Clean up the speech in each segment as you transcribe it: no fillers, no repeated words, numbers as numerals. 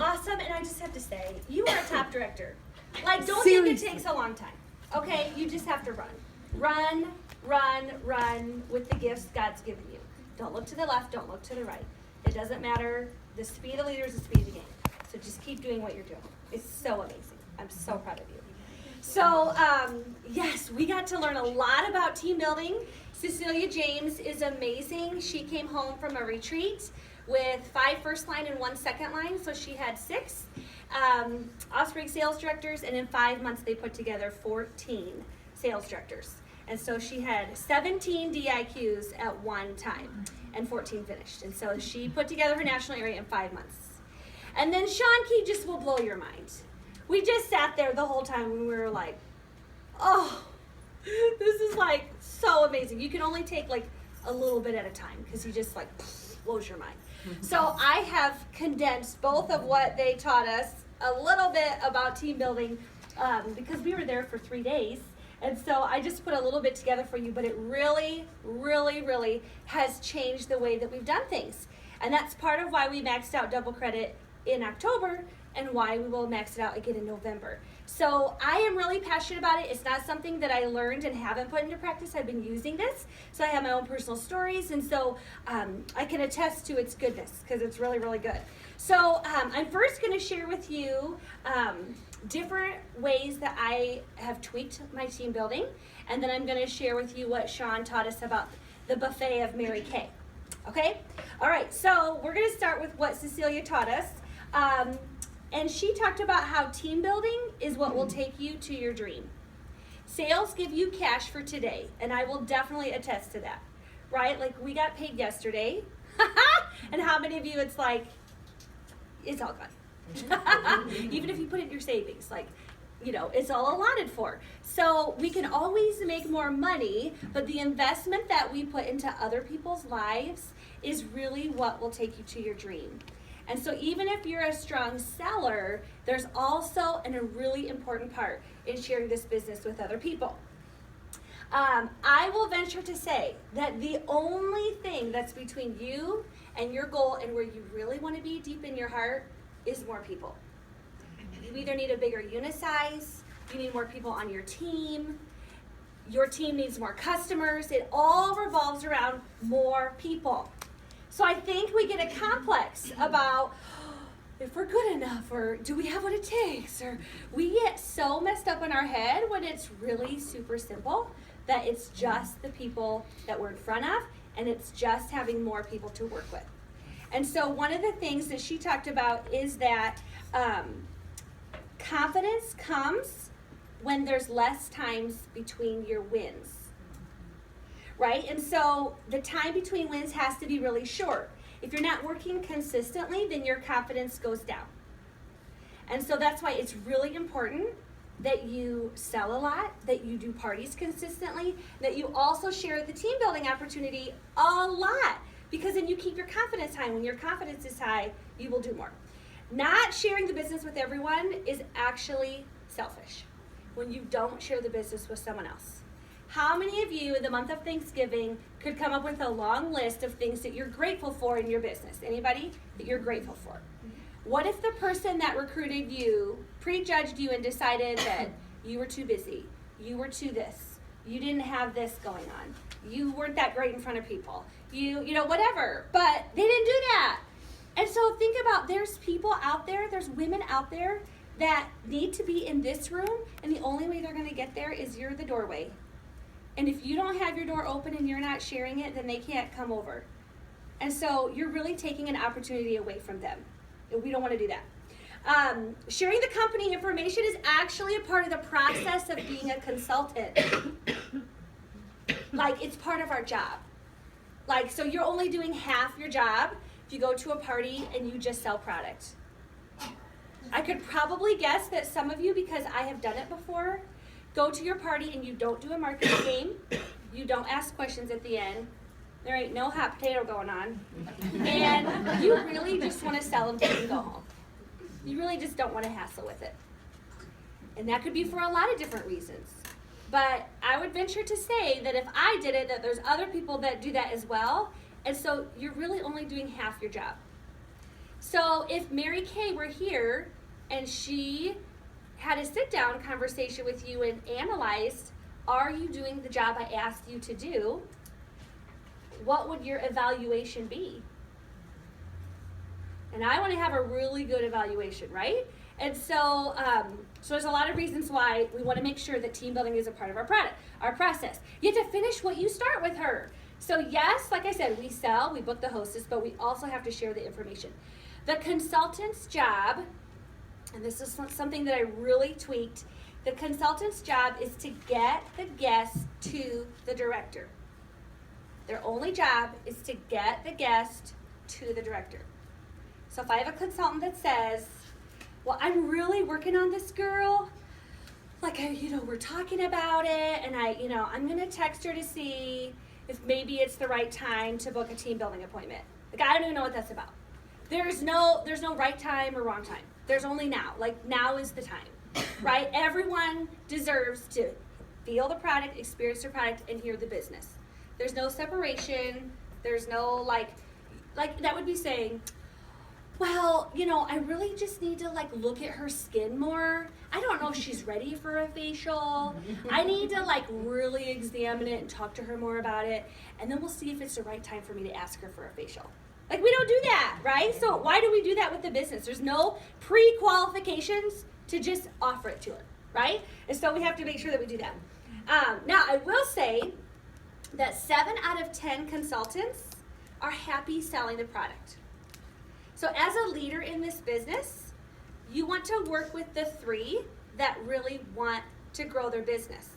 awesome, and I just have to say, you are a top director. Like, don't Seriously. think it takes a long time, okay? You just have to run. Run, run, run with the gifts God's given you. Don't look to the left, don't look to the right. It doesn't matter. The speed of the leader is the speed of the game. So just keep doing what you're doing. It's so amazing. I'm so proud of you. So, yes, we got to learn a lot about team building. Cecilia James is amazing. She came home from a retreat with 5 first line and 1 second line, so she had 6 Osprey sales directors, and in 5 months they put together 14 sales directors. And so she had 17 DIQs at one time, and 14 finished. And so she put together her national area in 5 months. And then Sean Key just will blow your mind. We just sat there the whole time and we were like, oh, this is like so amazing. You can only take like a little bit at a time because he just like blows your mind. So I have condensed both of what they taught us, a little bit about team building, because we were there for 3 days. And so I just put a little bit together for you, but it really, really, really has changed the way that we've done things. And that's part of why we maxed out double credit in October and why we will max it out again in November. So I am really passionate about it. It's not something that I learned and haven't put into practice. I've been using this. So I have my own personal stories, and so I can attest to its goodness because it's really, really good. So I'm first going to share with you different ways that I have tweaked my team building, and then I'm going to share with you what Sean taught us about the buffet of Mary Kay. Okay? All right, so we're going to start with what Cecilia taught us. And she talked about how team building is what will take you to your dream. Sales give you cash for today, and I will definitely attest to that, right? Like, we got paid yesterday, and how many of you, it's like, it's all gone. Even if you put it in your savings, like, you know, it's all allotted for. So we can always make more money, but the investment that we put into other people's lives is really what will take you to your dream. And so even if you're a strong seller, there's also a really important part in sharing this business with other people. I will venture to say that the only thing that's between you and your goal and where you really want to be deep in your heart is more people. You either need a bigger unit size, you need more people on your team needs more customers. It all revolves around more people. So I think we get a complex about if we're good enough, or do we have what it takes, or we get so messed up in our head when it's really super simple that it's just the people that we're in front of, and it's just having more people to work with. And so one of the things that she talked about is that confidence comes when there's less times between your wins. Right? And so the time between wins has to be really short. If you're not working consistently, then your confidence goes down. And so that's why it's really important that you sell a lot, that you do parties consistently, that you also share the team building opportunity a lot, because then you keep your confidence high. When your confidence is high, you will do more. Not sharing the business with everyone is actually selfish when you don't share the business with someone else. How many of you in the month of Thanksgiving could come up with a long list of things that you're grateful for in your business? Anybody that you're grateful for? What if the person that recruited you prejudged you and decided that you were too busy, you were too this, you didn't have this going on, you weren't that great in front of people, you know, whatever, but they didn't do that. And so think about, there's people out there, there's women out there that need to be in this room, and the only way they're going to get there is you're the doorway. And if you don't have your door open and you're not sharing it, then they can't come over. And so you're really taking an opportunity away from them. And we don't want to do that. Sharing the company information is actually a part of the process of being a consultant. Like, it's part of our job. Like, so you're only doing half your job if you go to a party and you just sell product. I could probably guess that some of you, because I have done it before, go to your party and you don't do a marketing game, you don't ask questions at the end, there ain't no hot potato going on, and you really just want to sell them and go home. You really just don't want to hassle with it. And that could be for a lot of different reasons. But I would venture to say that if I did it, that there's other people that do that as well, and so you're really only doing half your job. So if Mary Kay were here and she had a sit-down conversation with you and analyzed, are you doing the job I asked you to do? What would your evaluation be? And I want to have a really good evaluation, right? And so, so there's a lot of reasons why we want to make sure that team building is a part of our process. You have to finish what you start with her. So yes, like I said, we sell, we book the hostess, but we also have to share the information. The consultant's job, and this is something that I really tweaked, the consultant's job is to get the guest to the director. Their only job is to get the guest to the director. So if I have a consultant that says, well, I'm really working on this girl, like, we're talking about it, and I'm going to text her to see if maybe it's the right time to book a team building appointment. Like, I don't even know what that's about. There's no right time or wrong time. There's only now. Like, now is the time, right? Everyone deserves to feel the product, experience the product, and hear the business. There's no separation. There's no, like that would be saying, well, I really just need to, look at her skin more. I don't know if she's ready for a facial. I need to, really examine it and talk to her more about it. And then we'll see if it's the right time for me to ask her for a facial. We don't do that, right? So why do we do that with the business? There's no pre-qualifications to just offer it to her, right? And so we have to make sure that we do that. Now, I will say that 7 out of 10 consultants are happy selling the product. So as a leader in this business, you want to work with the 3 that really want to grow their business.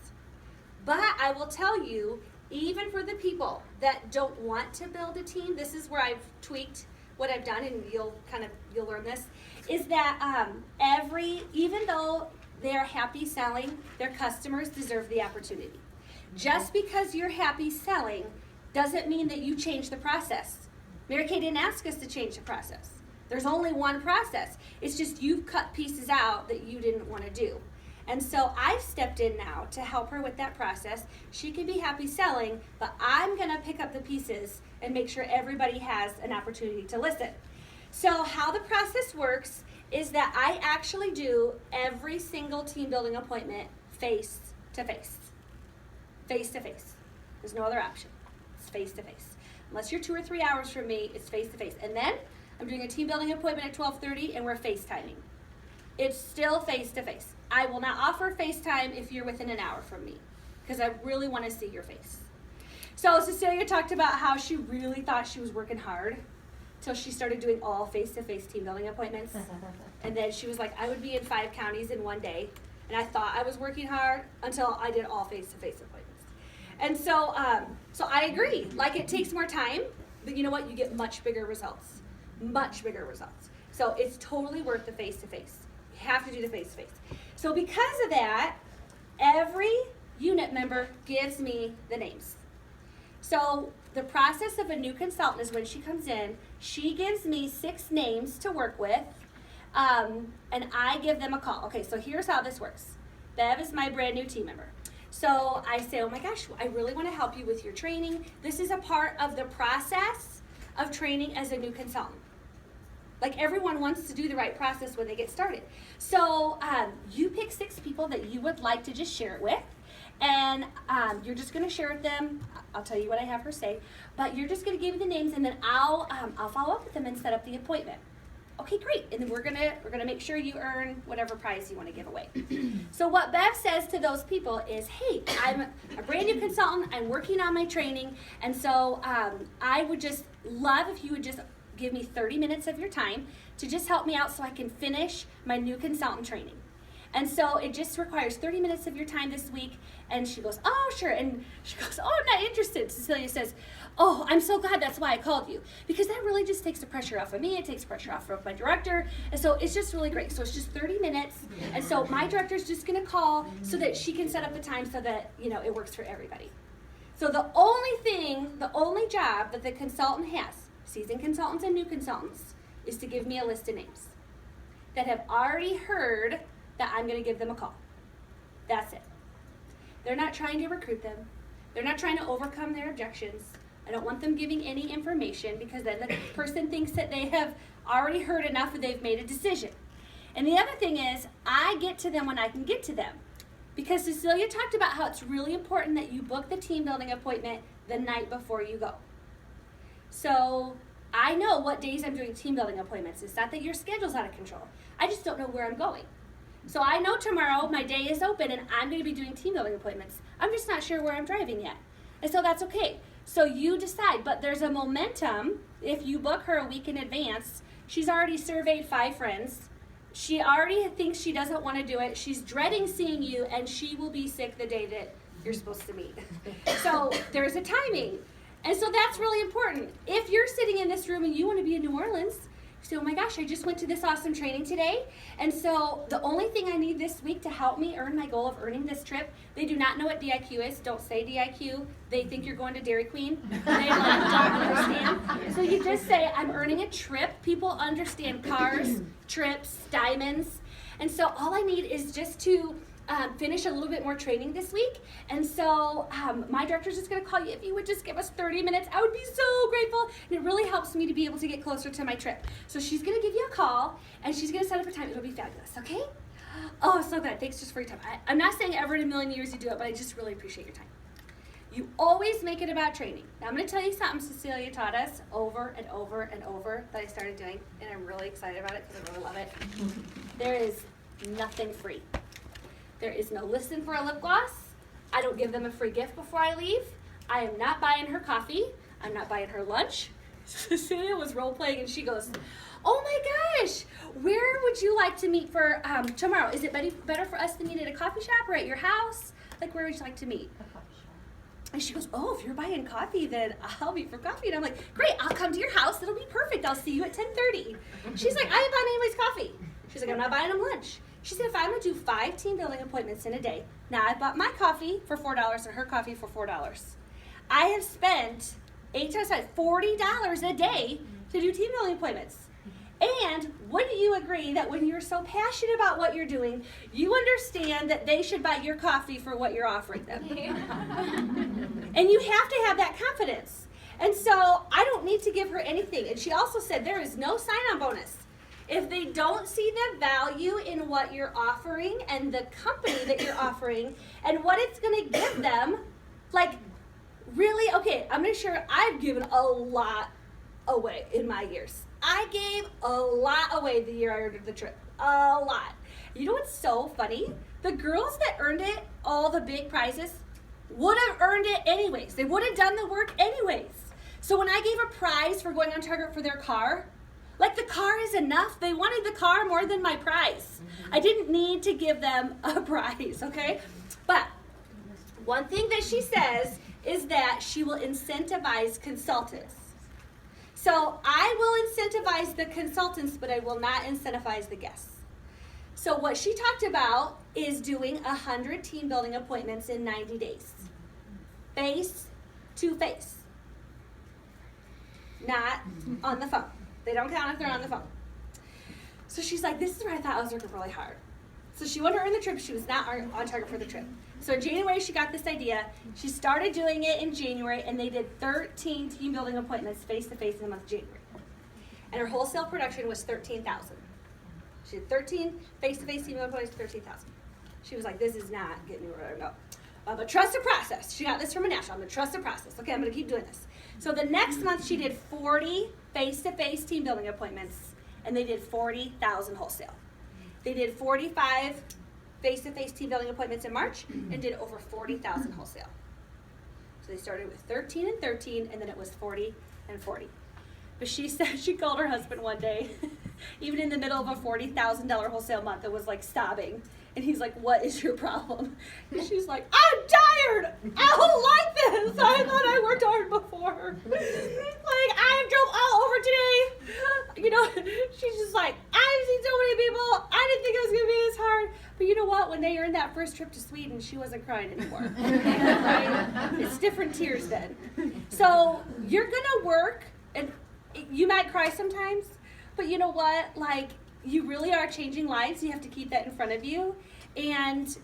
But I will tell you, even for the people that don't want to build a team, this is where I've tweaked what I've done, and you'll learn this, is that even though they're happy selling, their customers deserve the opportunity. Just because you're happy selling doesn't mean that you change the process. Mary Kay didn't ask us to change the process. There's only one process. It's just you've cut pieces out that you didn't want to do. And so I've stepped in now to help her with that process. She can be happy selling, but I'm going to pick up the pieces and make sure everybody has an opportunity to listen. So how the process works is that I actually do every single team building appointment face to face. Face to face. There's no other option. It's face to face. Unless you're 2 or 3 hours from me, it's face to face. And then I'm doing a team building appointment at 12:30 and we're FaceTiming. It's still face to face. I will not offer FaceTime if you're within an hour from me because I really want to see your face. So Cecilia talked about how she really thought she was working hard till she started doing all face-to-face team building appointments. And then she was like, I would be in 5 counties in one day. And I thought I was working hard until I did all face-to-face appointments. And so I agree. It takes more time, but you know what? You get much bigger results. Much bigger results. So it's totally worth the face-to-face. You have to do the face-to-face. So because of that, every unit member gives me the names. So the process of a new consultant is when she comes in, she gives me 6 names to work with, and I give them a call. Okay, so here's how this works. Bev is my brand new team member. So I say, oh my gosh, I really want to help you with your training. This is a part of the process of training as a new consultant. Everyone wants to do the right process when they get started. So you pick 6 people that you would like to just share it with. And you're just going to share with them. I'll tell you what I have her say. But you're just going to give me the names, and then I'll follow up with them and set up the appointment. Okay, great. And then we're gonna make sure you earn whatever prize you want to give away. So what Bev says to those people is, hey, I'm a brand new consultant. I'm working on my training. And so I would just love if you would just give me 30 minutes of your time to just help me out so I can finish my new consultant training. And so it just requires 30 minutes of your time this week. And she goes, oh, sure. And she goes, oh, I'm not interested. Cecilia says, oh, I'm so glad that's why I called you. Because that really just takes the pressure off of me. It takes pressure off of my director. And so it's just really great. So it's just 30 minutes. And so my director's just going to call so that she can set up the time so that, it works for everybody. So the only job that the consultant has, seasoned consultants and new consultants, is to give me a list of names that have already heard that I'm going to give them a call. That's it. They're not trying to recruit them. They're not trying to overcome their objections. I don't want them giving any information because then the person thinks that they have already heard enough and they've made a decision. And the other thing is, I get to them when I can get to them. Because Cecilia talked about how it's really important that you book the team building appointment the night before you go. So I know what days I'm doing team building appointments. It's not that your schedule's out of control. I just don't know where I'm going. So I know tomorrow my day is open and I'm going to be doing team building appointments. I'm just not sure where I'm driving yet. And so that's okay. So you decide, but there's a momentum. If you book her a week in advance, she's already surveyed 5 friends. She already thinks she doesn't want to do it. She's dreading seeing you, and she will be sick the day that you're supposed to meet. So there's a timing. And so that's really important. If you're sitting in this room and you want to be in New Orleans, you say, oh my gosh, I just went to this awesome training today. And so the only thing I need this week to help me earn my goal of earning this trip, they do not know what DIQ is. Don't say DIQ. They think you're going to Dairy Queen. They don't understand. So you just say, I'm earning a trip. People understand cars, trips, diamonds. And so all I need is just to finish a little bit more training this week. And so my director's just going to call you. If you would just give us 30 minutes, I would be so grateful. And it really helps me to be able to get closer to my trip. So she's going to give you a call, and she's going to set up a time. It'll be fabulous, okay? Oh, so good. Thanks just for your time. I'm not saying ever in a million years you do it, but I just really appreciate your time. You always make it about training. Now I'm going to tell you something Cecilia taught us over and over and over that I started doing, and I'm really excited about it because I really love it. There is nothing free. There is no listen for a lip gloss. I don't give them a free gift before I leave. I am not buying her coffee. I'm not buying her lunch. Cecilia was role playing and she goes, oh my gosh, where would you like to meet for tomorrow? Is it better for us to meet at a coffee shop or at your house? Like, where would you like to meet? A coffee shop. And she goes, oh, if you're buying coffee, then I'll meet for coffee. And I'm like, great, I'll come to your house. It'll be perfect. I'll see you at 10:30. She's like, I ain't buying anybody's coffee. She's like, I'm not buying them lunch. She said, if I'm going to do 5 team building appointments in a day, now I bought my coffee for $4 and her coffee for $4. I have spent 8 times 5, $40 a day to do team building appointments. And wouldn't you agree that when you're so passionate about what you're doing, you understand that they should buy your coffee for what you're offering them? And you have to have that confidence. And so I don't need to give her anything. And she also said there is no sign-on bonus. If they don't see the value in what you're offering and the company that you're offering and what it's going to give them, like, really, okay, I'm going to share, I've given a lot away in my years. I gave a lot away the year I ordered the trip. A lot. You know what's so funny? The girls that earned it, all the big prizes, would have earned it anyways. They would have done the work anyways. So when I gave a prize for going on Target for their car, like, the car is enough. They wanted the car more than my prize. I didn't need to give them a prize, okay? But one thing that she says is that she will incentivize consultants. So I will incentivize the consultants, but I will not incentivize the guests. So what she talked about is doing 100 team building appointments in 90 days. Face to face. Not on the phone. They don't count if they're on the phone. So she's like, this is where I thought I was working really hard. So she wanted to earn the trip. She was not on target for the trip. So in January, she got this idea. She started doing it in January, and they did 13 team building appointments face-to-face in the month of January. And her wholesale production was 13,000. She did 13 face-to-face team building appointments, 13,000. She was like, this is not getting me where I know. But trust the process. She got this from a national. I'm going to trust the process. Okay, I'm going to keep doing this. So the next month, she did 40 face-to-face team building appointments, and they did 40,000 wholesale. They did 45 face-to-face team building appointments in March and did over 40,000 wholesale. So they started with 13 and 13, and then it was 40 and 40. But she said she called her husband one day, even in the middle of a $40,000 wholesale month, it was like sobbing. And he's like, what is your problem? And she's like, I'm tired. I don't like this. I thought I worked hard before. Like, I drove all over today. You know, she's just like, I've seen so many people. I didn't think it was going to be this hard. But you know what? When they earned that first trip to Sweden, she wasn't crying anymore. Right? It's different tears then. So you're going to work, and you might cry sometimes. But you know what? Like, you really are changing lives. You have to keep that in front of you. And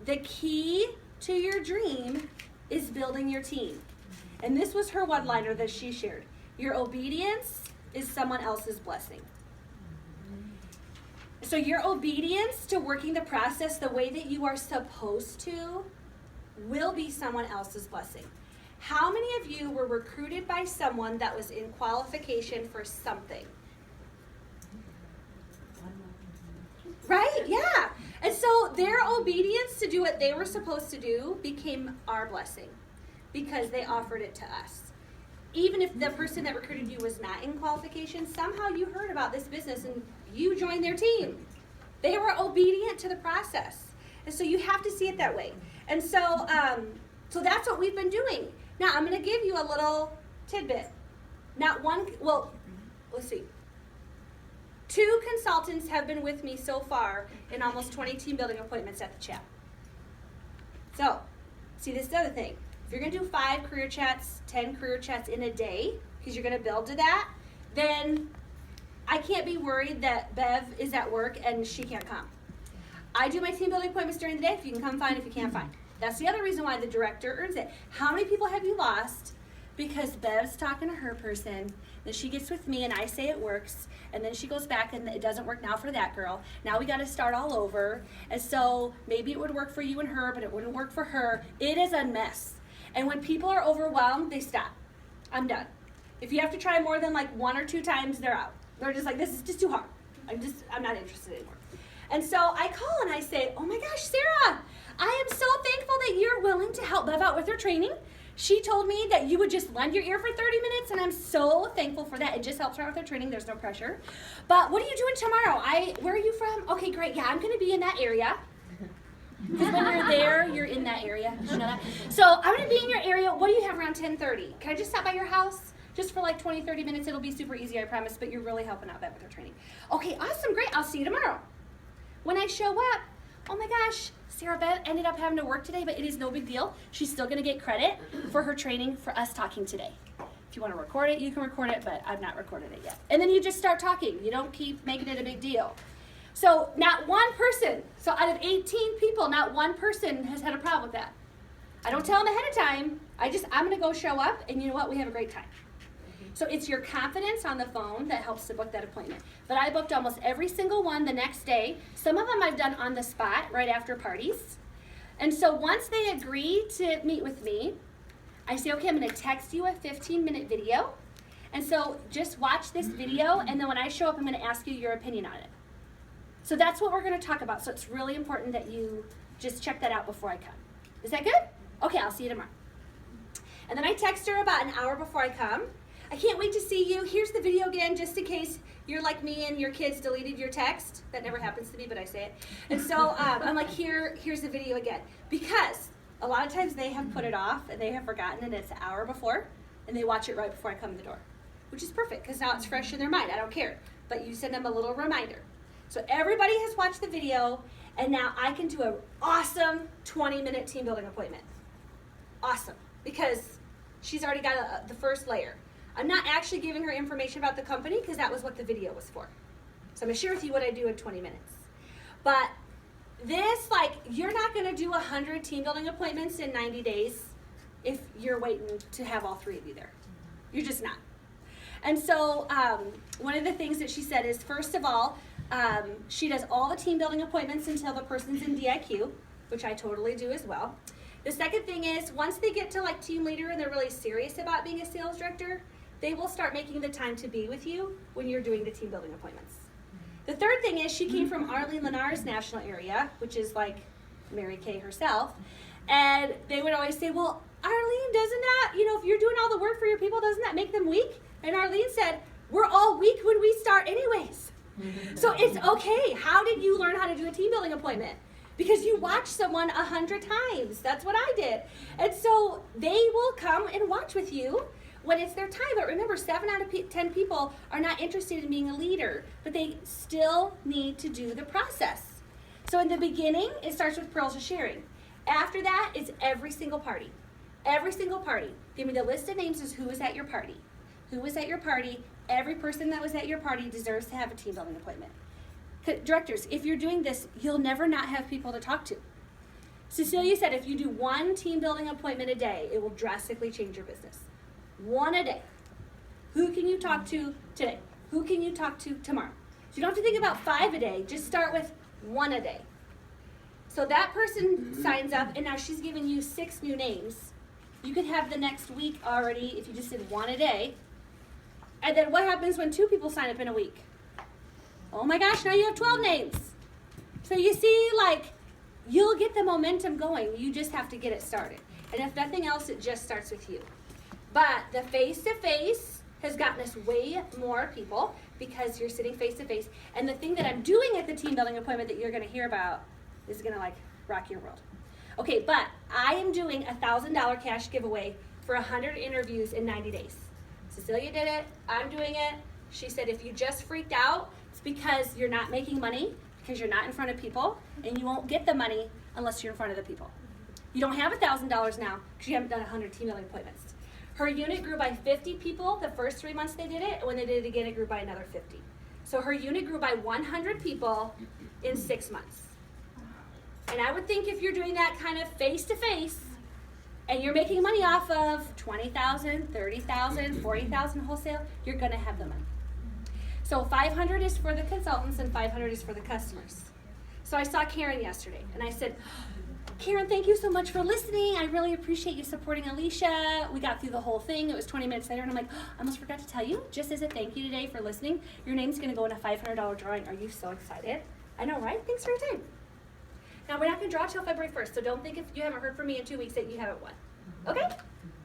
the key to your dream is building your team. And this was her one-liner that she shared. Your obedience is someone else's blessing. So your obedience to working the process the way that you are supposed to will be someone else's blessing. How many of you were recruited by someone that was in qualification for something? Right? Yeah. And so their obedience to do what they were supposed to do became our blessing because they offered it to us. Even if the person that recruited you was not in qualification, somehow you heard about this business and you joined their team. They were obedient to the process. And so you have to see it that way. And so, so that's what we've been doing. Now, I'm going to give you a little tidbit. Let's see. 2 consultants have been with me so far in almost 20 team building appointments at the chat. So, see, this is the other thing. If you're going to do 5 career chats, 10 career chats in a day, because you're going to build to that, then I can't be worried that Bev is at work and she can't come. I do my team building appointments during the day. If you can come, fine. If you can't, fine. That's the other reason why the director earns it. How many people have you lost because Bev's talking to her person, then she gets with me and I say it works, and then she goes back and it doesn't work now for that girl. Now we got to start all over. And so maybe it would work for you and her, but it wouldn't work for her. It is a mess. And when people are overwhelmed, they stop. I'm done. If you have to try more than like 1 or 2 times, they're out. They're just like, this is just too hard. I'm not interested anymore. And so I call and I say, oh my gosh, Sarah, I am so thankful that you're willing to help Bev out with her training. She told me that you would just lend your ear for 30 minutes, and I'm so thankful for that. It just helps her out with her training. There's no pressure. But what are you doing tomorrow? Where are you from? Okay, great. Yeah, I'm going to be in that area. Because when you're there, you're in that area. Did you know that? So I'm going to be in your area. What do you have around 10:30? Can I just stop by your house? Just for like 20, 30 minutes. It'll be super easy, I promise, but you're really helping out Bev with her training. Okay, awesome, great. I'll see you tomorrow. When I show up, oh my gosh, Sarah Bev ended up having to work today, but it is no big deal. She's still going to get credit for her training for us talking today. If you want to record it, you can record it, but I've not recorded it yet. And then you just start talking. You don't keep making it a big deal. So not one person, so out of 18 people, not one person has had a problem with that. I don't tell them ahead of time. I'm going to go show up, and you know what? We have a great time. So it's your confidence on the phone that helps to book that appointment. But I booked almost every single one the next day. Some of them I've done on the spot right after parties. And so once they agree to meet with me, I say, okay, I'm going to text you a 15-minute video. And so just watch this video, and then when I show up, I'm going to ask you your opinion on it. So that's what we're going to talk about. So it's really important that you just check that out before I come. Is that good? Okay, I'll see you tomorrow. And then I text her about an hour before I come. I can't wait to see you. Here's the video again, just in case you're like me and your kids deleted your text. That never happens to me, but I say it. And so I'm like, here's the video again. Because a lot of times they have put it off and they have forgotten, and it's an hour before, and they watch it right before I come in the door, which is perfect because now it's fresh in their mind. I don't care. But you send them a little reminder. So everybody has watched the video, and now I can do an awesome 20-minute team building appointment. Awesome. Because she's already got the first layer. I'm not actually giving her information about the company because that was what the video was for. So I'm going to share with you what I do in 20 minutes. But this, you're not going to do 100 team building appointments in 90 days if you're waiting to have all 3 of you there. You're just not. And so one of the things that she said is, first of all, she does all the team building appointments until the person's in DIQ, which I totally do as well. The second thing is, once they get to team leader and they're really serious about being a sales director, they will start making the time to be with you when you're doing the team building appointments. The third thing is, she came from Arlene Lenar's national area, which is like Mary Kay herself, and they would always say, well, Arlene, doesn't that, if you're doing all the work for your people, doesn't that make them weak? And Arlene said, we're all weak when we start anyways. So it's okay. How did you learn how to do a team building appointment? Because you watched someone 100 times. That's what I did. And so they will come and watch with you when it's their time. But remember, 7 out of 10 people are not interested in being a leader, but they still need to do the process. So in the beginning, it starts with pearls of sharing. After that, it's every single party. Every single party. Give me the list of names of who was at your party. Who was at your party? Every person that was at your party deserves to have a team building appointment. Directors, if you're doing this, you'll never not have people to talk to. Cecilia said if you do 1 team building appointment a day, it will drastically change your business. 1 a day. Who can you talk to today? Who can you talk to tomorrow? you don't have to think about 5 a day. Just start with 1 a day. So that person signs up, and now she's giving you 6 new names. You could have the next week already if you just did 1 a day. And then what happens when 2 people sign up in a week? Oh my gosh, now you have 12 names. So you see, like, you'll get the momentum going. You just have to get it started. And if nothing else, it just starts with you. But the face-to-face has gotten us way more people because you're sitting face-to-face. And the thing that I'm doing at the team building appointment that you're going to hear about is going to, like, rock your world. Okay, but I am doing a $1,000 cash giveaway for 100 interviews in 90 days. Cecilia did it. I'm doing it. She said if you just freaked out, it's because you're not making money, because you're not in front of people, and you won't get the money unless you're in front of the people. You don't have $1,000 now because you haven't done 100 team building appointments. Her unit grew by 50 people the first 3 months they did it, and when they did it again, it grew by another 50. So her unit grew by 100 people in 6 months. And I would think if you're doing that kind of face-to-face, and you're making money off of $20,000, $30,000, $40,000 wholesale, you're gonna have the money. So 500 is for the consultants and 500 is for the customers. So I saw Karen yesterday, and I said, Karen, thank you so much for listening. I really appreciate you supporting Alicia. We got through the whole thing. It was 20 minutes later, and I'm like, I almost forgot to tell you, just as a thank you today for listening, your name's gonna go in a $500 drawing. Are you so excited? I know, right? Thanks for your time. Now, we're not going to draw till February 1st, so don't think if you haven't heard from me in 2 weeks that you haven't won. Okay?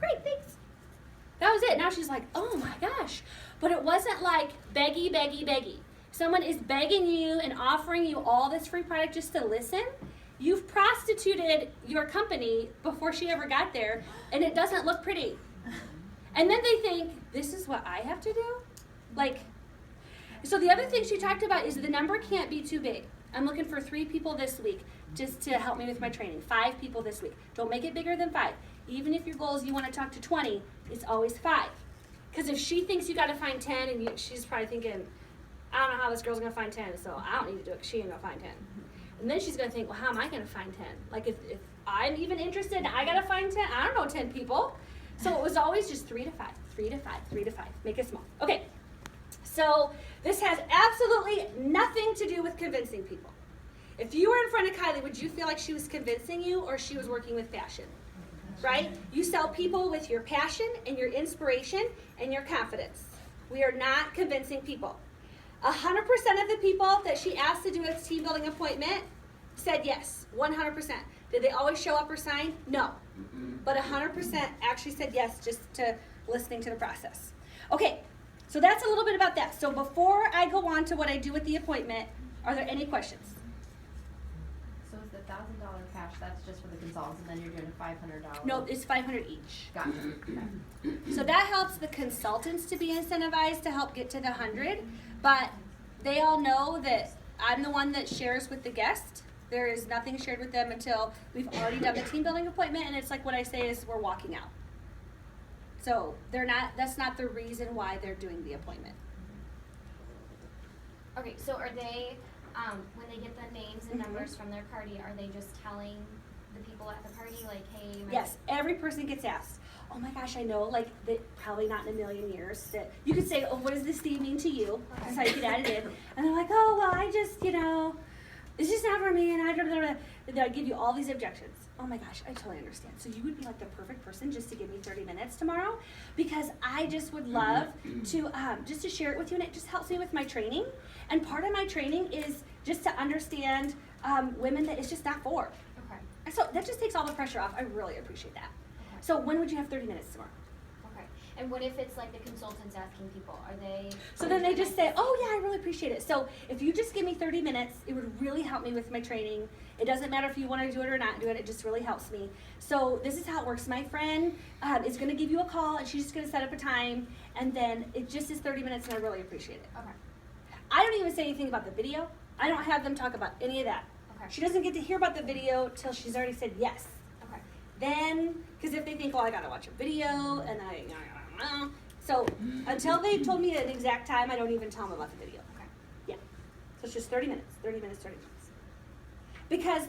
Great, thanks. That was it. Now she's like, oh my gosh. But it wasn't like beggy, beggy, beggy. Someone is begging you and offering you all this free product just to listen. You've prostituted your company before she ever got there, and it doesn't look pretty. And then they think, this is what I have to do? Like, so the other thing she talked about is the number can't be too big. I'm looking for 3 people this week just to help me with my training. 5 people this week. Don't make it bigger than 5. Even if your goal is you want to talk to 20, it's always 5. Because if she thinks you got to find 10, and she's probably thinking, I don't know how this girl's going to find 10, so I don't need to do it because she ain't going to find 10. And then she's going to think, well, how am I going to find 10? Like, if I'm even interested, I got to find 10. I don't know 10 people. So it was always just 3 to 5, 3 to 5, 3 to 5. Make it small. Okay. So this has absolutely nothing to do with convincing people. If you were in front of Kylie, would you feel like she was convincing you or she was working with passion? Right? You sell people with your passion and your inspiration and your confidence. We are not convincing people. 100% of the people that she asked to do a team building appointment said yes, 100%. Did they always show up or sign? No. But 100% actually said yes just to listening to the process. Okay. So that's a little bit about that. So before I go on to what I do with the appointment, are there any questions? So is the $1,000 cash, that's just for the consultants, and then you're doing a $500? No, it's $500 each. Gotcha. Okay. So that helps the consultants to be incentivized to help get to the 100, but they all know that I'm the one that shares with the guest. There is nothing shared with them until we've already done the team building appointment, and it's like what I say is we're walking out. So that's not the reason why they're doing the appointment. Okay, so are they, when they get the names and numbers from their party, are they just telling the people at the party, like, hey, Yes, every person gets asked. Oh my gosh, I know, like, that probably not in a million years. That you could say, oh, what does this Steve mean to you? Okay. That's how you could add it in. And they're like, oh, well, I just, it's just not for me, and they'll give you all these objections. Oh my gosh, I totally understand. So you would be like the perfect person just to give me 30 minutes tomorrow, because I just would love to just to share it with you, and it just helps me with my training. And part of my training is just to understand women that it's just not for. Okay. And so that just takes all the pressure off. I really appreciate that. Okay. So when would you have 30 minutes tomorrow? Okay. And what if it's like the consultants asking people? Are they? So then they just say, oh yeah, I really appreciate it. So if you just give me 30 minutes, it would really help me with my training. It doesn't matter if you want to do it or not do it. It just really helps me. So this is how it works. My friend is going to give you a call, and she's just going to set up a time, and then it just is 30 minutes, and I really appreciate it. Okay. I don't even say anything about the video. I don't have them talk about any of that. Okay. She doesn't get to hear about the video till she's already said yes. Okay. Then, because if they think, well, I got to watch a video, and so until they told me an exact time, I don't even tell them about the video. Okay. Yeah. So it's just 30 minutes, 30 minutes, 30 minutes.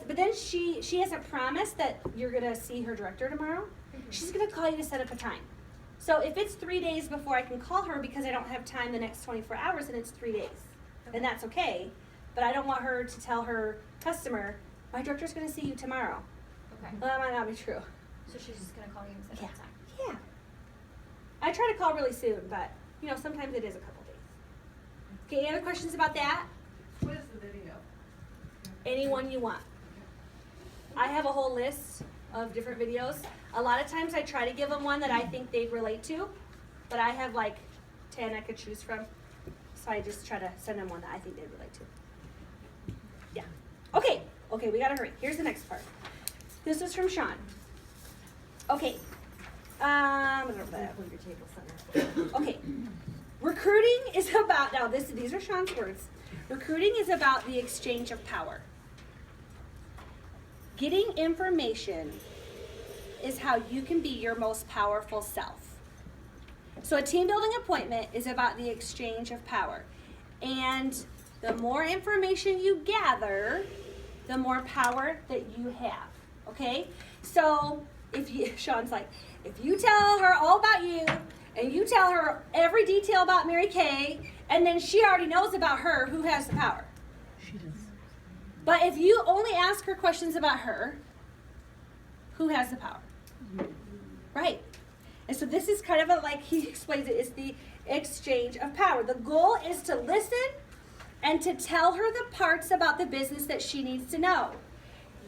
But then she has a promise that you're going to see her director tomorrow. Mm-hmm. She's going to call you to set up a time. So if it's 3 days before I can call her because I don't have time the next 24 hours, then it's 3 days. and that's okay. But I don't want her to tell her customer, my director's going to see you tomorrow. Okay. Well, that might not be true. So she's just gonna call you and set Yeah. up time. Yeah. I try to call really soon, but sometimes it is a couple days. Okay, any other questions about that? What is the video? Anyone you want. I have a whole list of different videos. A lot of times I try to give them one that I think they'd relate to, but I have like 10 I could choose from. So I just try to send them one that I think they'd relate to. Yeah. Okay, we gotta hurry. Here's the next part. This is from Sean. Okay. Okay. Recruiting is about, now these are Sean's words. Recruiting is about the exchange of power. Getting information is how you can be your most powerful self. So a team building appointment is about the exchange of power. And the more information you gather, the more power that you have. Okay? So Sean's like, if you tell her all about you, and you tell her every detail about Mary Kay, and then she already knows about her, who has the power? She does. But if you only ask her questions about her, who has the power? Right. And so this is kind of like he explains it, it's the exchange of power. The goal is to listen and to tell her the parts about the business that she needs to know.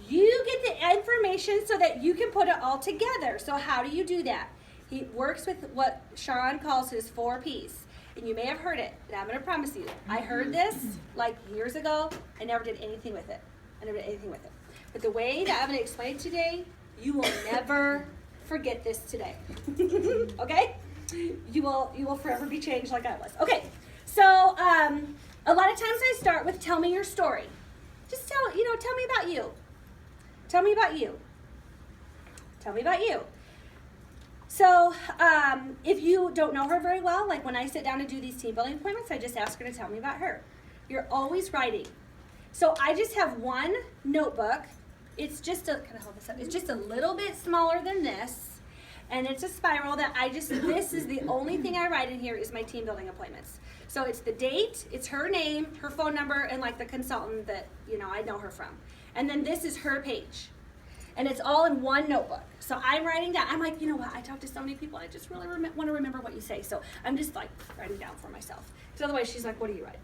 You get the information so that you can put it all together. So how do you do that? He works with what Sean calls his 4 Ps. And you may have heard it, and I'm going to promise you, I heard this like years ago. I never did anything with it. But the way that I'm going to explain it today, you will never forget this today. Okay? You will forever be changed like I was. Okay. So a lot of times I start with tell me your story. Just tell me about you. Tell me about you. Tell me about you. So if you don't know her very well, like when I sit down to do these team building appointments, I just ask her to tell me about her. You're always writing. So I just have one notebook. It's just can I hold this up? It's just a little bit smaller than this. And it's a spiral that this is the only thing I write in here is my team building appointments. So it's the date, it's her name, her phone number, and like the consultant that, I know her from. And then this is her page. And it's all in one notebook. So I'm writing down. I'm like, you know what? I talk to so many people. I just really want to remember what you say. So I'm just like writing down for myself. Because otherwise she's like, what do you write?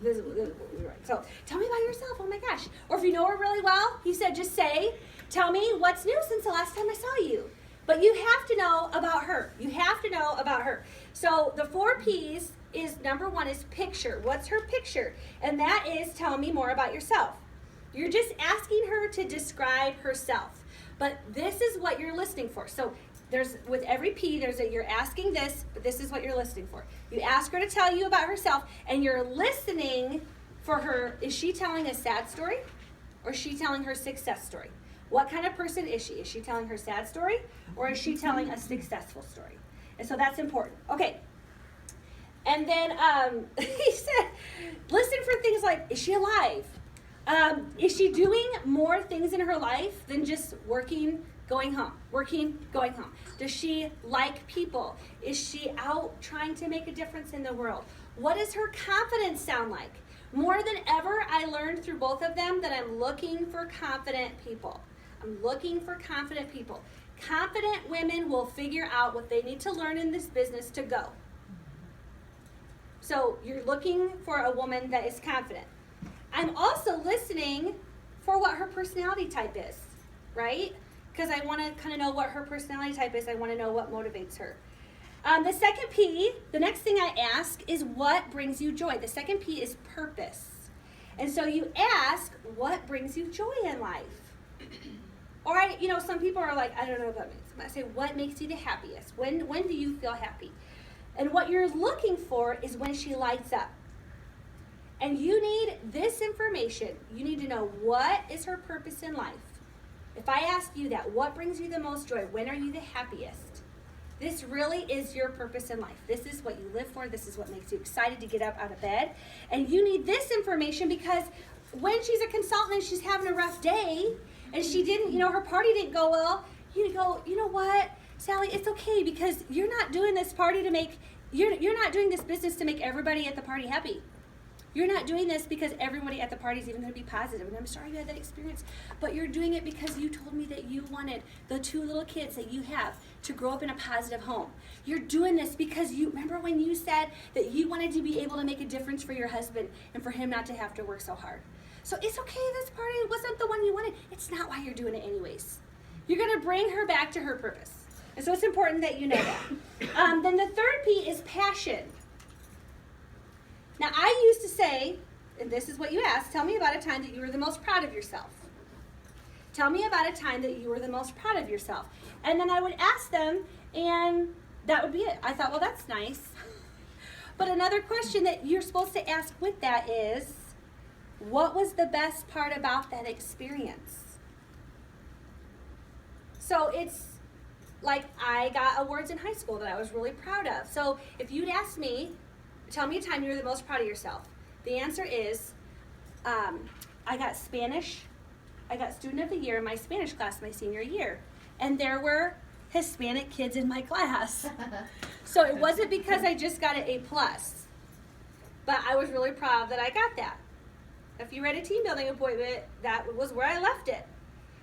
This is what we write. So tell me about yourself. Oh my gosh. Or if you know her really well, he said, just say, tell me what's new since the last time I saw you. But you have to know about her. You have to know about her. So the 4 Ps is number 1 is picture. What's her picture? And that is tell me more about yourself. You're just asking her to describe herself. But this is what you're listening for. So with every P, you're asking this, but this is what you're listening for. You ask her to tell you about herself, and you're listening for her. Is she telling a sad story, or is she telling her success story? What kind of person is she? Is she telling her sad story, or is she telling a successful story? And so that's important. Okay. And then he said, listen for things like, is she alive? Is she doing more things in her life than just working, going home? Does she like people? Is she out trying to make a difference in the world? What does her confidence sound like? More than ever, I learned through both of them that I'm looking for confident people. Confident women will figure out what they need to learn in this business to go. So you're looking for a woman that is confident. I'm also listening for what her personality type is, right? Because I want to kind of know what her personality type is. I want to know what motivates her. The second P, the next thing I ask is what brings you joy. The second P is purpose. And so you ask, what brings you joy in life? Or, some people are like, I don't know what that means. I say, what makes you the happiest? When do you feel happy? And what you're looking for is when she lights up. And you need this information. You need to know what is her purpose in life. If I ask you that, what brings you the most joy? When are you the happiest? This really is your purpose in life. This is what you live for. This is what makes you excited to get up out of bed. And you need this information because when she's a consultant and she's having a rough day and she didn't, her party didn't go well, you go, you know what, Sally, it's okay because you're not doing this party to make, you're not doing this business to make everybody at the party happy. You're not doing this because everybody at the party is even going to be positive, and I'm sorry you had that experience, but you're doing it because you told me that you wanted the 2 little kids that you have to grow up in a positive home. You're doing this because you remember when you said that you wanted to be able to make a difference for your husband and for him not to have to work so hard. So it's okay, this party wasn't the one you wanted. It's not why you're doing it anyways. You're going to bring her back to her purpose. And so it's important that you know that. Then the third P is passion. Now, I used to say, and this is what you asked, tell me about a time that you were the most proud of yourself. Tell me about a time that you were the most proud of yourself. And then I would ask them, and that would be it. I thought, well, that's nice. But another question that you're supposed to ask with that is, what was the best part about that experience? So it's like I got awards in high school that I was really proud of. So if you'd ask me, tell me a time you were the most proud of yourself. The answer is, I got Spanish. I got Student of the Year in my Spanish class my senior year. And there were Hispanic kids in my class. So it wasn't because I just got an A+, but I was really proud that I got that. If you read a team building appointment, that was where I left it.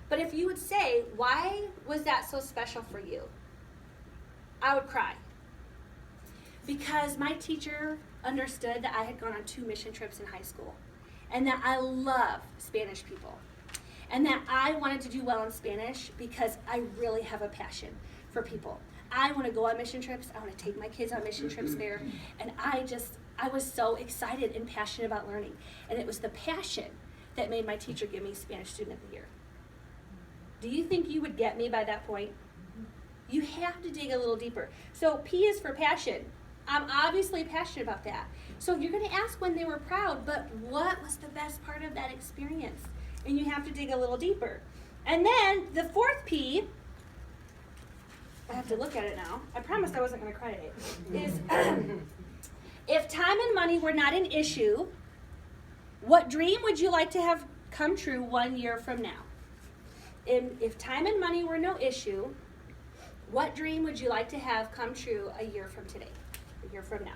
But if you would say, why was that so special for you? I would cry. Because my teacher understood that I had gone on 2 mission trips in high school, and that I love Spanish people, and that I wanted to do well in Spanish because I really have a passion for people. I want to go on mission trips. I want to take my kids on mission trips there, and I was so excited and passionate about learning, and it was the passion that made my teacher give me Spanish Student of the Year. Do you think you would get me by that point? You have to dig a little deeper. So P is for passion. I'm obviously passionate about that. So you're going to ask when they were proud, but what was the best part of that experience? And you have to dig a little deeper. And then the fourth P, I have to look at it now. I promised I wasn't going to cry today. Is if time and money were not an issue, what dream would you like to have come true 1 year from now? If time and money were no issue, what dream would you like to have come true a year from today? A year from now.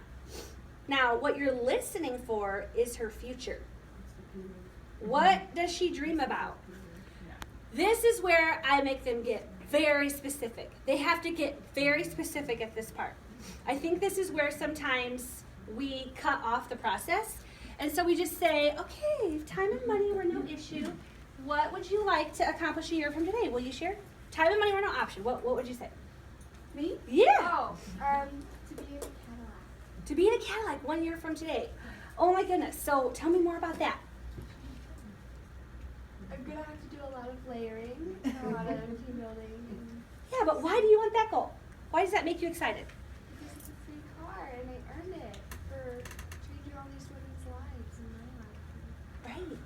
Now, what you're listening for is her future. What does she dream about? This is where I make them get very specific. They have to get very specific at this part. I think this is where sometimes we cut off the process. And so we just say, okay, if time and money were no issue, what would you like to accomplish a year from today? Will you share? Time and money were no option. What would you say? Me? Yeah. Oh, to be in a Cadillac. To be in a Cadillac 1 year from today. Oh my goodness. So tell me more about that. I'm gonna have to do a lot of layering, and a lot of team building, and Yeah, but why do you want that goal? Why does that make you excited? because it's a free car, and I earned it for changing all these women's lives in my life. Right.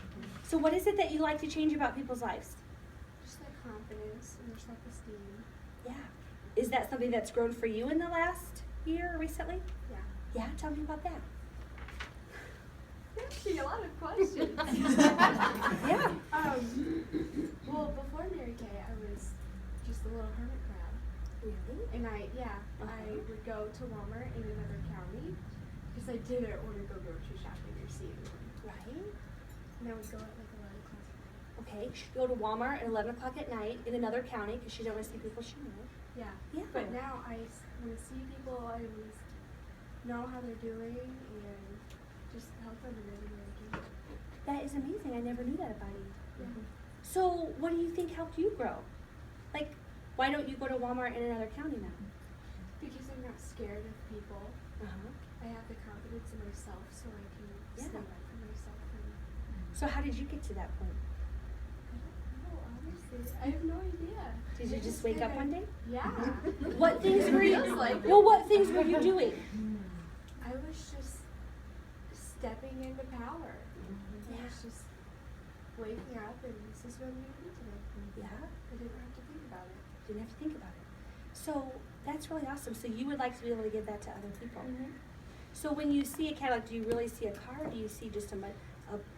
So what is it that you like to change about people's lives? Just like confidence and their self-esteem. Yeah. Is that something that's grown for you in the last year or recently? Yeah. Yeah, tell me about that. Actually, a lot of questions. Yeah. Well, before Mary Kay, I was just a little hermit crab. Really? And I would go to Walmart in another county because I didn't want to go grocery shopping or see anyone. Right. And I would go at like 11 o'clock at night. Okay. She'd go to Walmart at 11 o'clock at night in another county because she don't want to see people she knows. Yeah. Yeah. But now I want to see people, I want to know how they're doing, and just help them in any way I can. That is amazing. I never knew that about you. Yeah. So what do you think helped you grow? Like, why don't you go to Walmart in another county now? Because I'm not scared of people. Uh-huh. I have the confidence in myself, so I can Yeah. stand up for myself. And So how did you get to that point? I don't know, honestly. I have no idea. Did you I just wake up kinda- one day? Yeah. What things were you? Feels like it. Well, what things were you doing? I was just stepping into power. Yeah. I was just waking up, and this is what I'm going to do today. Yeah. I didn't have to think about it. Didn't have to think about it. So that's really awesome. So you would like to be able to give that to other people. So when you see a Cadillac, do you really see a car, or do you see just a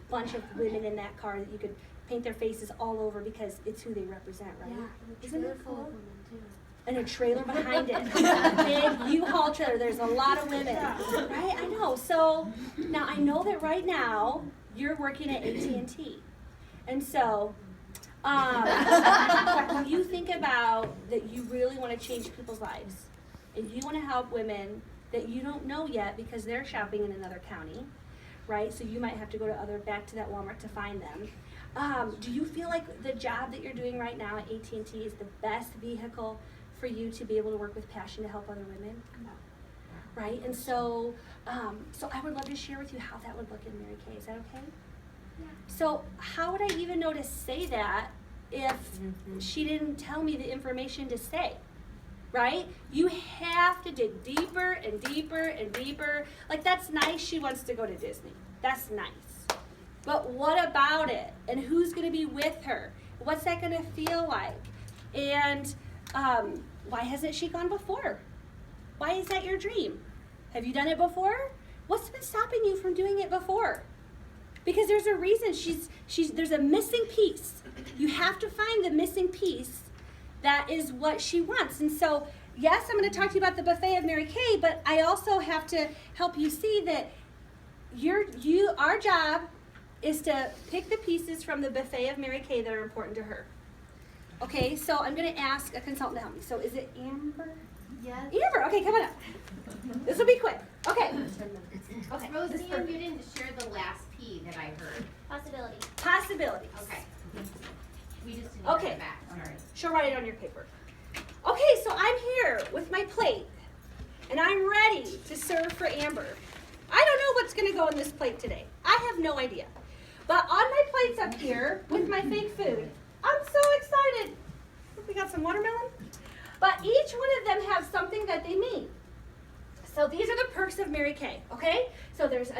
bunch of women in that car that you could paint their faces all over because it's who they represent, right? Yeah, and it's Isn't that full cool? of women too. and a trailer behind it. Big U-Haul trailer. There's a lot of women, right? I know. So now I know that right now you're working at AT&T, and so when you think about that you really want to change people's lives, and you want to help women that you don't know yet because they're shopping in another county, right? So you might have to go back to that Walmart to find them. Do you feel like the job that you're doing right now at AT&T is the best vehicle for you to be able to work with passion to help other women? No. Right? And so, so I would love to share with you how that would look in Mary Kay. Is that okay? Yeah. So how would I even know to say that if she didn't tell me the information to say? Right? You have to dig deeper and deeper and deeper. Like, that's nice she wants to go to Disney. That's nice. But what about it? And who's going to be with her? What's that going to feel like? And why hasn't she gone before? Why is that your dream? Have you done it before? What's been stopping you from doing it before? Because there's a reason there's a missing piece. You have to find the missing piece. That is what she wants. And so, yes, I'm going to talk to you about the buffet of Mary Kay, but I also have to help you see that our job is to pick the pieces from the buffet of Mary Kay that are important to her. Okay, so I'm going to ask a consultant to help me. So is it Amber? Yes. Amber, okay, come on up. This will be quick. Okay. Okay. Roseanne, you didn't share the last P that I heard. Possibility. Possibilities. Okay. We just didn't Okay. hear it back. Sorry. She'll write it on your paper. Okay, so I'm here with my plate, and I'm ready to serve for Amber. I don't know what's going to go in this plate today. I have no idea. But on my plates up here with my fake food, I'm so excited. We got some watermelon. But each one of them have something that they mean. So these are the perks of Mary Kay, okay? So there's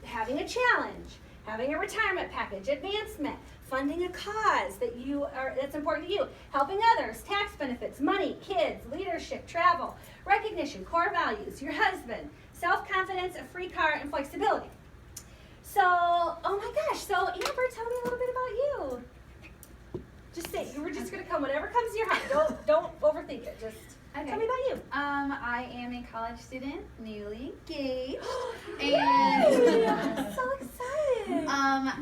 having a challenge, having a retirement package, advancement, funding a cause that's important to you, helping others, tax benefits, money, kids, leadership, travel, recognition, core values, your husband, self-confidence, a free car, and flexibility. So, oh my gosh, so Amber, tell me a little bit about you. Just say, we're just gonna come, whatever comes to your heart. Don't overthink it, just Okay. tell me about you. I am a college student, newly engaged, Yay! and I'm so excited.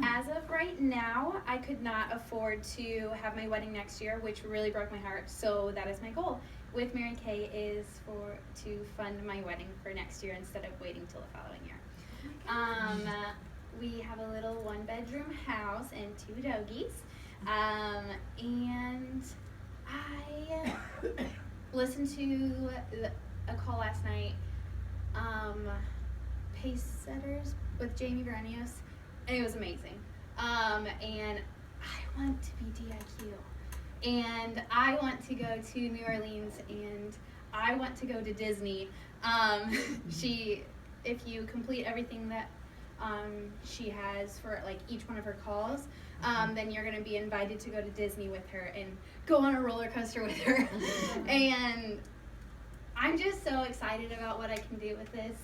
as of right now, I could not afford to have my wedding next year, which really broke my heart. So that is my goal with Mary Kay is to fund my wedding for next year instead of waiting till the following year. We have a little 1-bedroom house and 2 doggies, and I listened to a call last night, Pace Setters with Jamie Granius, and it was amazing. And I want to be DIQ, and I want to go to New Orleans, and I want to go to Disney. If you complete everything that she has for like each one of her calls, then you're going to be invited to go to Disney with her and go on a roller coaster with her. And I'm just so excited about what I can do with this.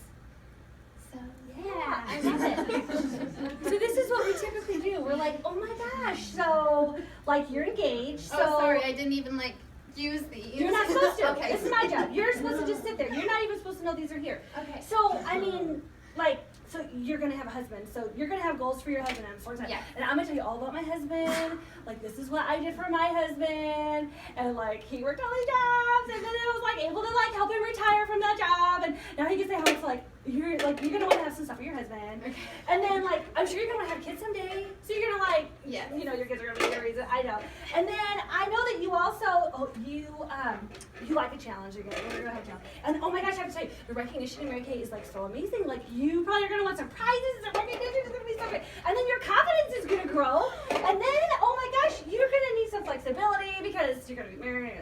So Yeah, I love it. So this is what we typically do. We're like, oh my gosh, so like you're engaged. So oh, sorry, I didn't even like use these. You're not supposed to. Okay. This is my job. You're supposed to just sit there. You're not even supposed to know these are here. Okay. So I mean, like, so you're gonna have a husband. So you're gonna have goals for your husband. I'm so excited. Yeah. And I'm gonna tell you all about my husband. Like, this is what I did for my husband. And like, he worked all these jobs, and then I was like able to like help him retire from that job. And now he gets to help. So like, you're gonna want to have some stuff for your husband. Okay. And then like, I'm sure you're gonna want to have kids someday. So you're gonna like, Yeah. you know, your kids are gonna be your reason. I know. And then I know that you also, you like a challenge. You're gonna have a challenge. And oh my gosh, I have to tell you, the recognition in Mary Kay is like so amazing. Like, you probably are gonna want some prizes and recognition is gonna be so great. And then your confidence is gonna grow. And then, oh my gosh, you're gonna need some flexibility because you're gonna be married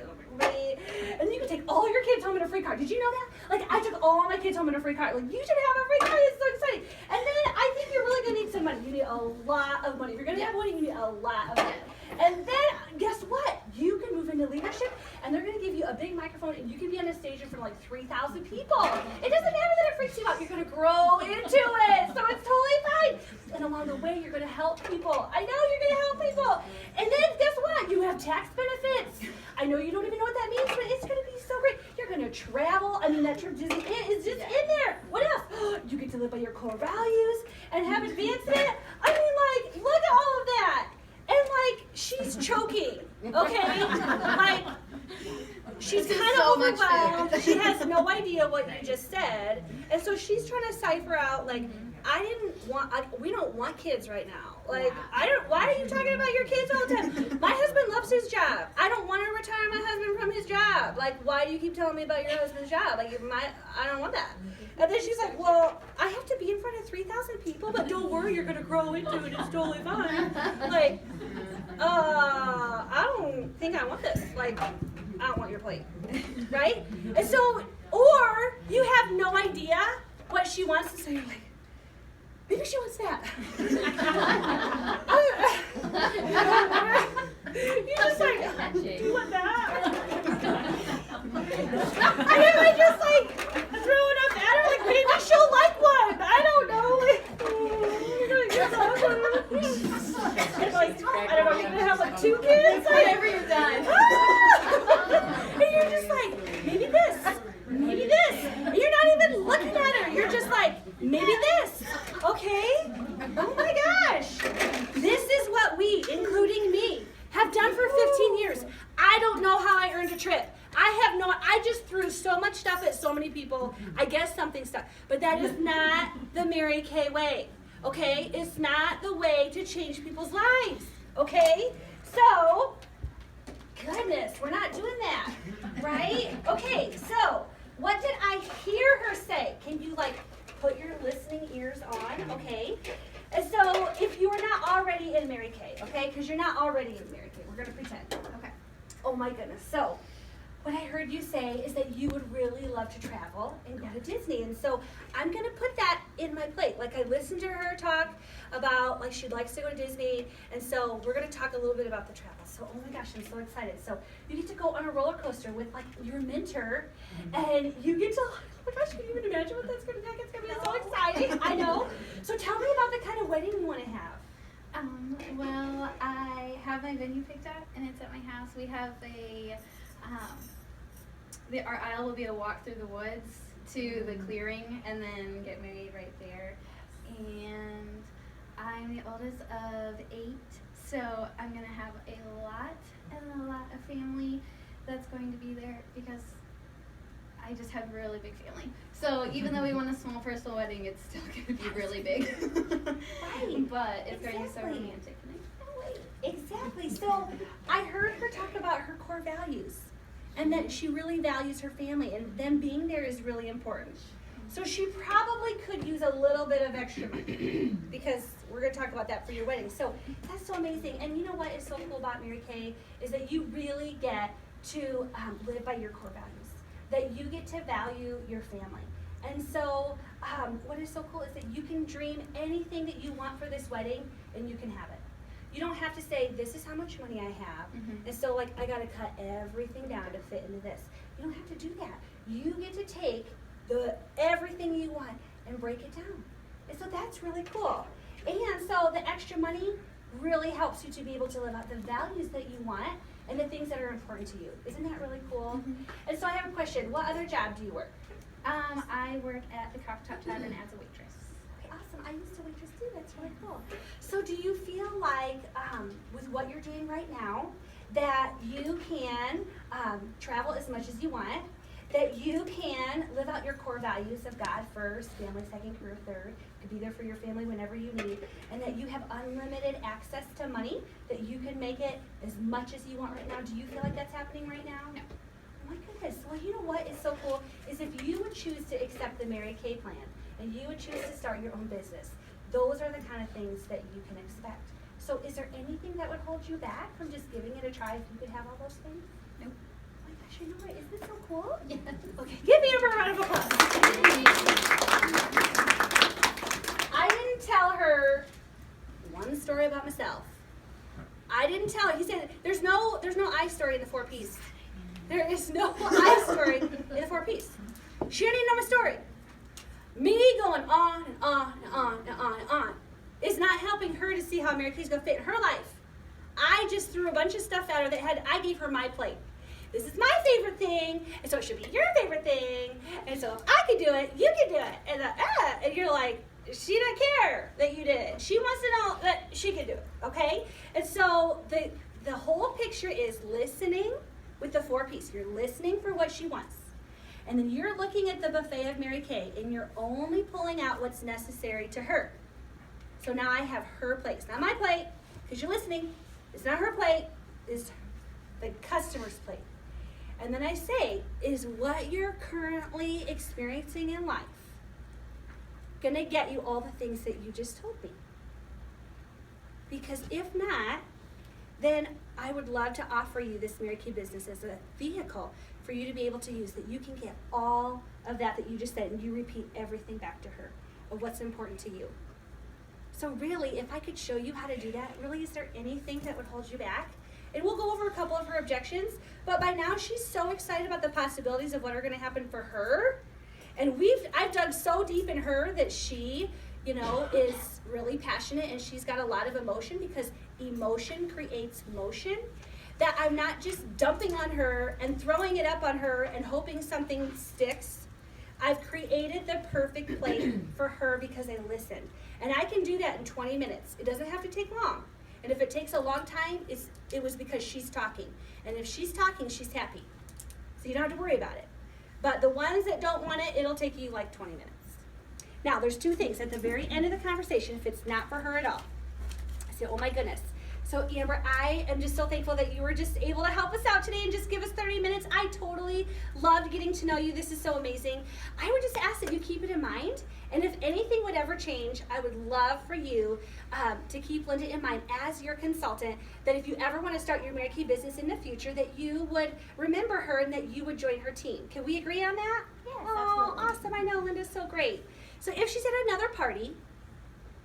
and you can take all your kids home in a free car. Did you know that? Like, I took all my kids home in a free car. Like, you should have a free car. It's so exciting. And then I think you're really gonna need some money. You need a lot of money. If you're gonna have money, you need a lot of money. And then guess what? You can move into leadership, and they're gonna give you a big microphone, and you can be on a stage in front of like 3,000 people. It doesn't matter that it freaks you out. You're gonna grow into it, so it's totally fine. And along the way, you're gonna help people. I know you're gonna help people. And then guess what? You have tax benefits. I know you don't even know what that means, but it's gonna be so great. You're gonna travel. I mean, that trip to Disney is just in there. What else? You get to live by your core values and have advancement. I mean, like, look at all of that. And like, she's choking. Okay, like. She's This is kind of so much overwhelmed. food. She has no idea what you just said, and so she's trying to cipher out like, we don't want kids right now. Like, why are you talking about your kids all the time? My husband loves his job. I don't want to retire my husband from his job. Like, why do you keep telling me about your husband's job? Like, I don't want that. And then she's like, well, I have to be in front of 3,000 people, but don't worry, you're gonna grow into it. It's totally fine. Like, I don't think I want this. Like, I don't want your plate, right? And so, or you have no idea what she wants, and so you're like, maybe she wants that. You're just like, do you want that? And then I just like throw it up at her, like maybe she'll like one. I don't know. And like, I don't know, you're gonna have like 2 kids? Whenever you're done. And you're just like, maybe this, maybe this. And you're not even looking at her. You're just like, maybe this. Okay? Oh my gosh. This is what we, including me, have done for 15 years. I don't know how I earned a trip. I just threw so much stuff at so many people. I guess something stuck. But that is not the Mary Kay way. Okay? It's not the way to change people's lives. Okay? So, goodness, we're not doing that, right? Okay, so what did I hear her say? Can you like put your listening ears on, okay? And so if you are not already in Mary Kay, okay, because you're not already in Mary Kay, we're gonna pretend, okay? Oh my goodness, so what I heard you say is that you would really love to travel and go to Disney, and so I'm gonna put that in my plate. Like I listened to her talk about like she likes to go to Disney, and so we're gonna talk a little bit about the travel. So oh my gosh, I'm so excited. So you get to go on a roller coaster with like your mentor, and you get to, oh my gosh, can you even imagine what that's gonna be like? It's gonna be so exciting. I know. So tell me about the kind of wedding you want to have. Well, I have my venue picked out, and it's at my house. We have our aisle will be a walk through the woods to the clearing, and then get married right there. And I'm the oldest of 8, so I'm gonna have a lot of family that's going to be there because I just have a really big family. So even though we want a small personal wedding, it's still gonna be really big. Right. But it's going to be so Exactly. romantic. And I can't wait. Exactly. So I heard her talk about her core values and that she really values her family and them being there is really important. So she probably could use a little bit of extra money because we're going to talk about that for your wedding. So that's so amazing. And you know what is so cool about Mary Kay is that you really get to live by your core values, that you get to value your family. And so what is so cool is that you can dream anything that you want for this wedding and you can have it. You don't have to say, this is how much money I have, and so like I gotta cut everything down to fit into this. You don't have to do that. You get to take everything you want and break it down. And so that's really cool. And so the extra money really helps you to be able to live out the values that you want and the things that are important to you. Isn't that really cool? And so I have a question. What other job do you work? I work at the Coffee Top Tavern as a waitress. Okay, awesome. I used to waitress too. That's really cool. So do you feel like with what you're doing right now that you can travel as much as you want, that you can live out your core values of God first, family second, career third, to be there for your family whenever you need, and that you have unlimited access to money, that you can make it as much as you want right now? Do you feel like that's happening right now? No. Oh my goodness. Well, you know what is so cool is if you would choose to accept the Mary Kay plan and you would choose to start your own business, those are the kind of things that you can expect. So is there anything that would hold you back from just giving it a try if you could have all those things? Nope. Oh my gosh, you know what? Is this so cool? Yes. Okay, give me a round of applause. I didn't tell her one story about myself. I didn't tell her. He said there's no I story in the 4 Ps. There is no I story in the 4 Ps. She didn't even know my story. Me going on and on and on and on and on is not helping her to see how Mary Kay's gonna fit in her life. I just threw a bunch of stuff at her I gave her my plate. this is my favorite thing, and so it should be your favorite thing, and so if I can do it, you can do it. And you're like, she doesn't care that you did it. She wants to know that she can do it, okay? And so the whole picture is listening with the 4 P's. You're listening for what she wants. And then you're looking at the buffet of Mary Kay, and you're only pulling out what's necessary to her. So now I have her plate. It's not my plate, because you're listening. It's not her plate. It's the customer's plate. And then I say, is what you're currently experiencing in life going to get you all the things that you just told me? Because if not, then I would love to offer you this Mary Kay business as a vehicle for you to be able to use, that you can get all of that you just said, and you repeat everything back to her of what's important to you. So really, if I could show you how to do that, really, is there anything that would hold you back? And we'll go over a couple of her objections, but by now she's so excited about the possibilities of what are going to happen for her. And I've dug so deep in her that she, is really passionate, and she's got a lot of emotion, because emotion creates motion. That I'm not just dumping on her and throwing it up on her and hoping something sticks. I've created the perfect plate for her because I listened. And I can do that in 20 minutes. It doesn't have to take long. And if it takes a long time, it was because she's talking. And if she's talking, she's happy. So you don't have to worry about it. But the ones that don't want it, it'll take you like 20 minutes. Now, there's 2 things at the very end of the conversation, if it's not for her at all. I say, oh my goodness. So Amber, I am just so thankful that you were just able to help us out today and just give us 30 minutes. I totally loved getting to know you. This is so amazing. I would just ask that you keep it in mind. And if anything would ever change, I would love for you to keep Linda in mind as your consultant, that if you ever want to start your Mary Kay business in the future, that you would remember her and that you would join her team. Can we agree on that? Yes, Oh, absolutely. awesome. I know Linda's so great. So if she's at another party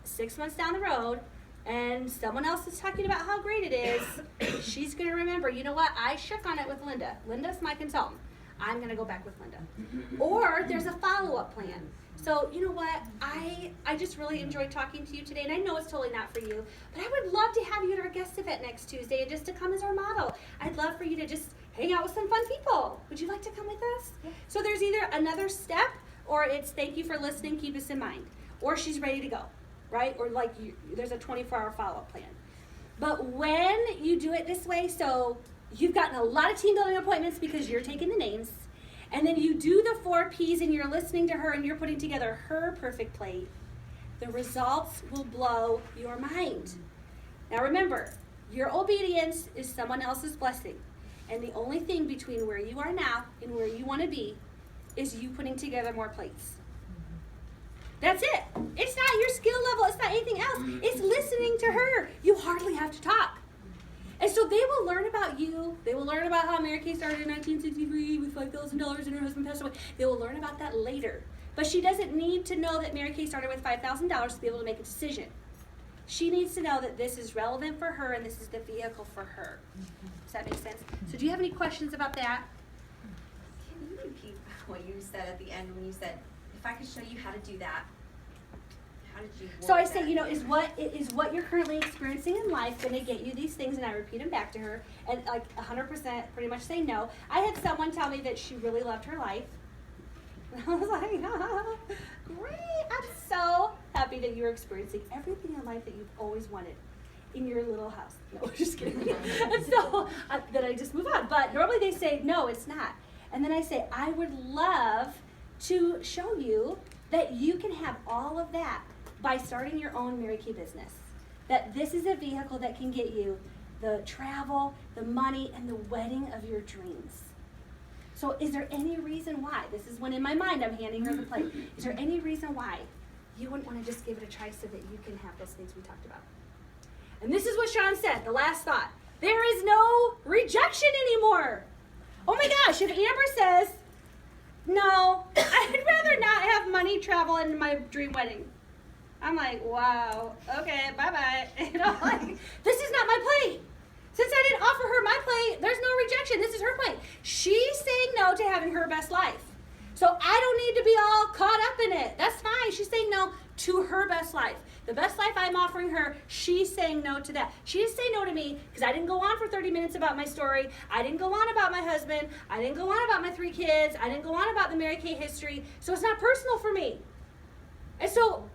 6 months down the road, and someone else is talking about how great it is, she's going to remember, you know what, I shook on it with Linda. Linda's my consultant. I'm going to go back with Linda. Or there's a follow-up plan. So, you know what, I just really enjoyed talking to you today, and I know it's totally not for you, but I would love to have you at our guest event next Tuesday and just to come as our model. I'd love for you to just hang out with some fun people. Would you like to come with us? Yeah. So there's either another step, or it's thank you for listening, keep us in mind. Or she's ready to go. Right? Or like there's a 24-hour follow-up plan. But when you do it this way, so you've gotten a lot of team building appointments because you're taking the names, and then you do the 4 P's and you're listening to her and you're putting together her perfect plate, the results will blow your mind. Now remember, your obedience is someone else's blessing. And the only thing between where you are now and where you want to be is you putting together more plates. That's it. It's not your skill level. It's not anything else. It's listening to her. You hardly have to talk. And so they will learn about you. They will learn about how Mary Kay started in 1963 with $5,000 and her husband passed away. They will learn about that later. But she doesn't need to know that Mary Kay started with $5,000 to be able to make a decision. She needs to know that this is relevant for her and this is the vehicle for her. Does that make sense? So do you have any questions about that? Can you repeat what you said at the end when you said, if I could show you how to do that, how did you work So I that? say, is what you're currently experiencing in life going to get you these things? And I repeat them back to her, and like 100% pretty much say no. I had someone tell me that she really loved her life. And I was like, great, I'm so happy that you're experiencing everything in life that you've always wanted in your little house. No, just kidding. And so then I just move on. But normally they say, no, it's not. And then I say, I would love to show you that you can have all of that by starting your own Mary Kay business. That this is a vehicle that can get you the travel, the money, and the wedding of your dreams. So is there any reason why, this is when in my mind I'm handing her the plate, is there any reason why you wouldn't want to just give it a try so that you can have those things we talked about? And this is what Sean said, the last thought. There is no rejection anymore. Oh my gosh, if Amber says, no, I'd rather not have money, travel, and my dream wedding. I'm like, wow, okay, bye-bye. This is not my plate. Since I didn't offer her my plate, there's no rejection. This is her plate. She's saying no to having her best life. So I don't need to be all caught up in it. That's fine. She's saying no to her best life. the best life I'm offering her, she's saying no to that. She didn't say no to me because I didn't go on for 30 minutes about my story. I didn't go on about my husband. I didn't go on about my 3 kids. I didn't go on about the Mary Kay history. So it's not personal for me. And so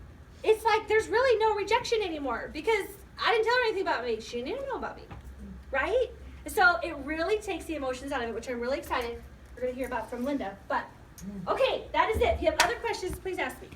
it's like there's really no rejection anymore because I didn't tell her anything about me. She didn't even know about me, right? And so it really takes the emotions out of it, which I'm really excited we're going to hear about from Linda. But, okay, that is it. If you have other questions, please ask me.